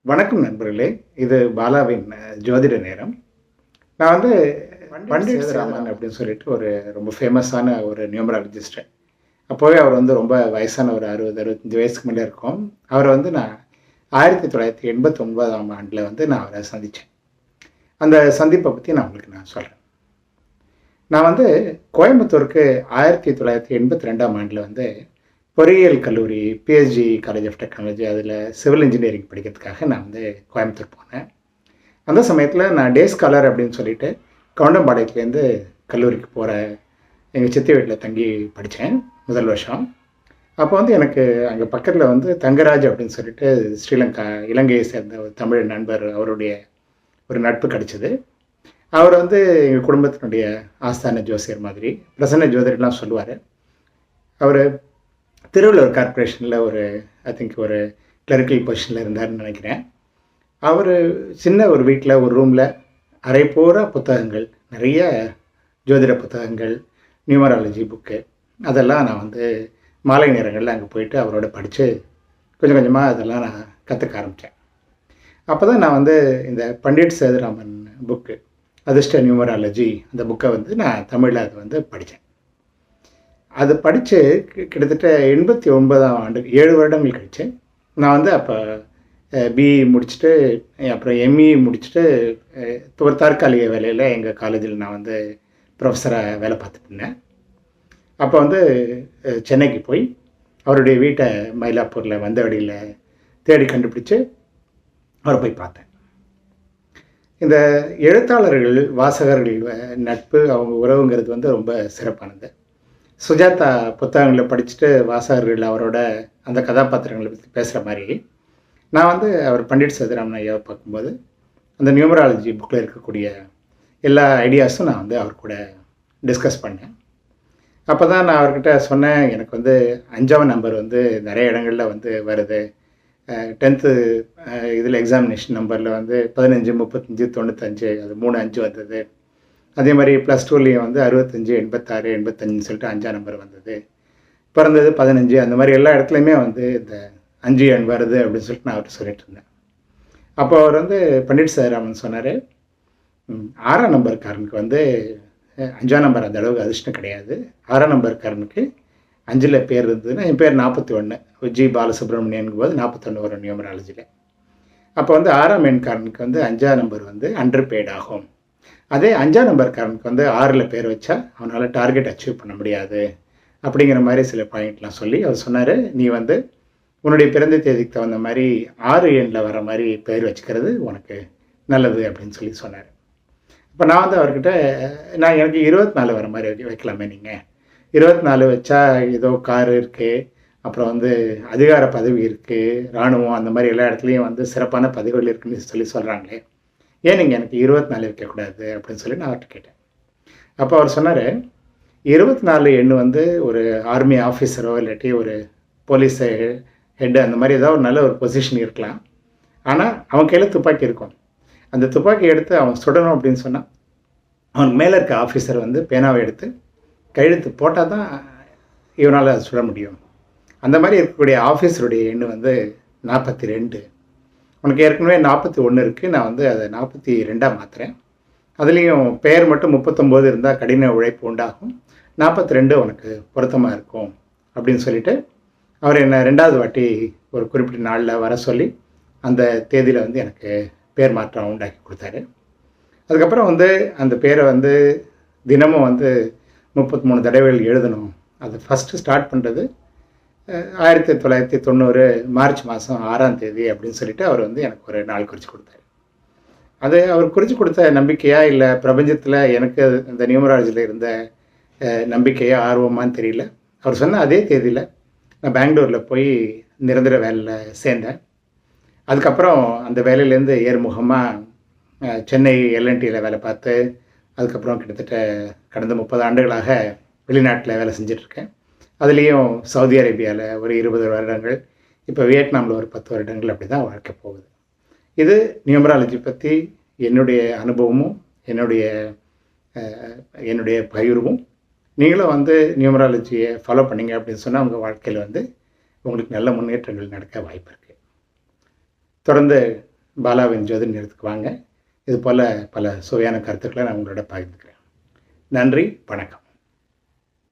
வணக்கம் நண்பர்களே. இது பாலாவின் ஜோதிட நேரம். நான் வந்து பண்டிட் சேதுராமன் அப்படின்னு சொல்லிட்டு ஒரு ரொம்ப ஃபேமஸான ஒரு நியூமராலஜிஸ்ட். அப்போவே அவர் வந்து ரொம்ப வயசான ஒரு 60, 65 வயசுக்கு மேலே இருக்கும். அவரை வந்து நான் 1989ஆம் ஆண்டில் வந்து நான் அவரை சந்தித்தேன். அந்த சந்திப்பை பற்றி நான் சொல்கிறேன். நான் வந்து கோயம்புத்தூருக்கு 1982ஆம் ஆண்டில் வந்து பொறியியல் கல்லூரி பிஹெச்டி காலேஜ் ஆஃப் டெக்னாலஜி அதில் சிவில் இன்ஜினியரிங் படிக்கிறதுக்காக நான் வந்து கோயம்புத்தூர் போனேன். அந்த சமயத்தில் நான் டே ஸ்காலர் அப்படின்னு சொல்லிட்டு கவுண்டம்பாளையத்துலேருந்து கல்லூரிக்கு போகிற எங்கள் சித்தி வீட்டில் தங்கி படித்தேன் முதல் வருஷம். அப்போ வந்து எனக்கு அங்கே பக்கத்தில் வந்து தங்கராஜ் அப்படின்னு சொல்லிட்டு ஸ்ரீலங்கா இலங்கையை சேர்ந்த ஒரு தமிழ் நண்பர், அவருடைய ஒரு நட்பு கிடச்சிது. அவர் வந்து எங்கள் குடும்பத்தினுடைய ஆஸ்தான ஜோசியர் மாதிரி பிரசன்ன ஜோதிடர்லாம் சொல்லுவார். அவர் திருவள்ளூர் கார்ப்பரேஷனில் ஐ திங்க் ஒரு கிளரிக்கல் பொசிஷனில் இருந்தார்னு நினைக்கிறேன். அவர் சின்ன ஒரு வீட்டில் ஒரு ரூமில் அரை பூரா புத்தகங்கள், நிறைய ஜோதிட புத்தகங்கள், நியூமராலஜி புக்கு, அதெல்லாம் நான் வந்து மாலை நேரங்களில் அங்கே போயிட்டு அவரோட படித்து கொஞ்சம் கொஞ்சமாக அதெல்லாம் நான் கற்றுக்க ஆரம்பித்தேன். அப்போ தான் நான் வந்து இந்த பண்டிட் சேதுராமன் புக்கு அதிர்ஷ்ட நியூமராலஜி அந்த புக்கை வந்து நான் தமிழில் அதை வந்து படித்தேன். அது படித்து கிட்டத்தட்ட 89ஆம் ஆண்டு 7 வருடங்கள் கழிச்சு நான் வந்து அப்போ பிஇ முடிச்சுட்டு அப்புறம் எம்இ முடிச்சுட்டு ஒரு தற்காலிக வேலையில் எங்கள் காலேஜில் நான் வந்து ப்ரொஃபஸராக வேலை பார்த்துட்டு இருந்தேன். அப்போ வந்து சென்னைக்கு போய் அவருடைய வீட்டை மயிலாப்பூரில் வந்தவடியில் தேடி கண்டுபிடிச்சி அவரை போய் பார்த்தேன். இந்த எழுத்தாளர்கள் வாசகர்கள் நட்பு அவங்க உறவுங்கிறது வந்து ரொம்ப சிறப்பானது. சுஜாதா புத்தகங்களை படிச்சுட்டு வாசகர்கள் அவரோட அந்த கதாபாத்திரங்களை பற்றி பேசுகிற மாதிரி நான் வந்து அவர் பண்டிட் சேதுராமன் ஐயாவை பார்க்கும்போது அந்த நியூமராலஜி புக்கில் இருக்கக்கூடிய எல்லா ஐடியாஸும் நான் வந்து அவர் கூட டிஸ்கஸ் பண்ணேன். அப்போ தான் நான் அவர்கிட்ட சொன்னேன், எனக்கு வந்து 5ஆம் நம்பர் வந்து நிறைய இடங்களில் வந்து வருது. 10th இதில் எக்ஸாமினேஷன் நம்பரில் வந்து 15, 35, 95 அது 3 5 வந்தது. அதே மாதிரி +2லேயும் வந்து 65, 86, 85 சொல்லிட்டு 5ஆம் நம்பர் வந்தது. பிறந்தது 15 அந்த மாதிரி எல்லா இடத்துலையுமே வந்து இந்த 5 எண் வருது அப்படின்னு சொல்லிட்டு நான் அவர்கிட்ட சொல்லிட்டு இருந்தேன். அப்போ அவர் வந்து பண்டிட் சேதுராமன் சொன்னார், 6ஆம் நம்பர்காரனுக்கு வந்து 5ஆம் நம்பர் அந்த அளவுக்கு அதிர்ஷ்டம் கிடையாது. 6ஆம் நம்பர்காரனுக்கு 5ல் பேர் இருந்ததுன்னா, என் பேர் 41 ஜி பாலசுப்ரமணியனுக்கு போது 41 வரும் நியூமராலஜியில். அப்போ வந்து 6ஆம் எண்காரனுக்கு வந்து 5ஆம் நம்பர் வந்து அண்டர் பெய்ட் ஆகும். அதே 5ஆம் நம்பர்காரனுக்கு வந்து 6ல் பேர் வச்சா அவனால் டார்கெட் அச்சீவ் பண்ண முடியாது அப்படிங்கிற மாதிரி சில பாயிண்ட்லாம் சொல்லி அவர் சொன்னார், நீ வந்து உன்னுடைய பிறந்த தேதிக்கு தகுந்த மாதிரி 6 எண்ணில் வர மாதிரி பேர் வச்சுக்கிறது உனக்கு நல்லது அப்படின்னு சொல்லி சொன்னார். இப்போ நான் வந்து அவர்கிட்ட எனக்கு 24 வர மாதிரி வைக்கலாமே, நீங்கள் 24 வச்சா ஏதோ காரு இருக்குது, அப்புறம் வந்து அதிகார பதவி இருக்குது, இராணுவம் அந்த மாதிரி எல்லா இடத்துலையும் வந்து சிறப்பான பதவிகள் இருக்குன்னு சொல்லி சொல்கிறாங்களே, ஏன் நீங்கள் எனக்கு 24 வைக்கக்கூடாது அப்படின்னு சொல்லி நான் அவர்கிட்ட கேட்டேன். அப்போ அவர் சொன்னார், 24 எண் வந்து ஒரு ஆர்மி ஆஃபீஸரோ இல்லாட்டி ஒரு போலீஸ் ஹெட்டு அந்த மாதிரி ஏதாவது ஒரு நல்ல ஒரு பொசிஷன் இருக்கலாம். ஆனால் அவன் கையில் துப்பாக்கி இருக்கும். அந்த துப்பாக்கி எடுத்து அவன் சுடணும் அப்படின்னு சொன்னான், அவனுக்கு மேலே இருக்க ஆஃபீஸர் வந்து பேனாவை எடுத்து கையெழுத்து போட்டால் தான் இவனால் அதை சுட முடியும். அந்த மாதிரி இருக்கக்கூடிய ஆஃபீஸருடைய எண் வந்து 42. உனக்கு ஏற்கனவே 41 இருக்குது, நான் வந்து அதை 42ஆக மாற்றுறேன். அதுலேயும் பெயர் மட்டும் 39 இருந்தால் கடின உழைப்பு உண்டாகும், 42 உனக்கு பொருத்தமாக இருக்கும் அப்படின்னு சொல்லிவிட்டு அவர் என்னை 2வது வாட்டி ஒரு குறிப்பிட்ட நாளில் வர சொல்லி அந்த தேதியில் வந்து எனக்கு பேர் மாற்றம் உண்டாக்கி கொடுத்தாரு. அதுக்கப்புறம் வந்து அந்த பேரை வந்து தினமும் வந்து 33 தடவைகள் எழுதணும். அது ஃபஸ்ட்டு ஸ்டார்ட் பண்ணுறது 1990 மார்ச் மாதம் 6ஆம் தேதி அப்படின்னு சொல்லிட்டு அவர் வந்து எனக்கு ஒரு நாள் குறித்து கொடுத்தாரு. அது அவர் குறித்து கொடுத்த நம்பிக்கையா இல்லை பிரபஞ்சத்தில் எனக்கு இந்த நியூமராலஜியில் இருந்த நம்பிக்கையா ஆர்வமானு தெரியல. அவர் சொன்ன அதே தேதியில் நான் பெங்களூரில் போய் நிரந்தர வேலையில் சேர்ந்தேன். அதுக்கப்புறம் அந்த வேலையிலேருந்து ஏர்முகமாக சென்னை எல்என்டியில் வேலை பார்த்து அதுக்கப்புறம் கிட்டத்தட்ட கடந்த 30 ஆண்டுகளாக வெளிநாட்டில் வேலை செஞ்சிட்ருக்கேன். அதுலேயும் சவுதி அரேபியாவில் ஒரு 20 வருடங்கள், இப்போ வியட்நாமில் ஒரு 10 வருடங்கள், அப்படி தான் வாழ்க்கை போகுது. இது நியூமராலஜி பற்றி என்னுடைய அனுபவமும் என்னுடைய பகிர்வும். நீங்களும் வந்து நியூமராலஜியை ஃபாலோ பண்ணிங்க அப்படின்னு சொன்னால் உங்கள் வாழ்க்கையில் வந்து உங்களுக்கு நல்ல முன்னேற்றங்கள் நடக்க வாய்ப்பு இருக்குது. தொடர்ந்து பாலாவின் ஜோதி நேரத்துக்கு வாங்க. இது போல் பல சுவையான கருத்துக்களை நான் உங்களோட பகிர்ந்துக்கிறேன். நன்றி, வணக்கம்.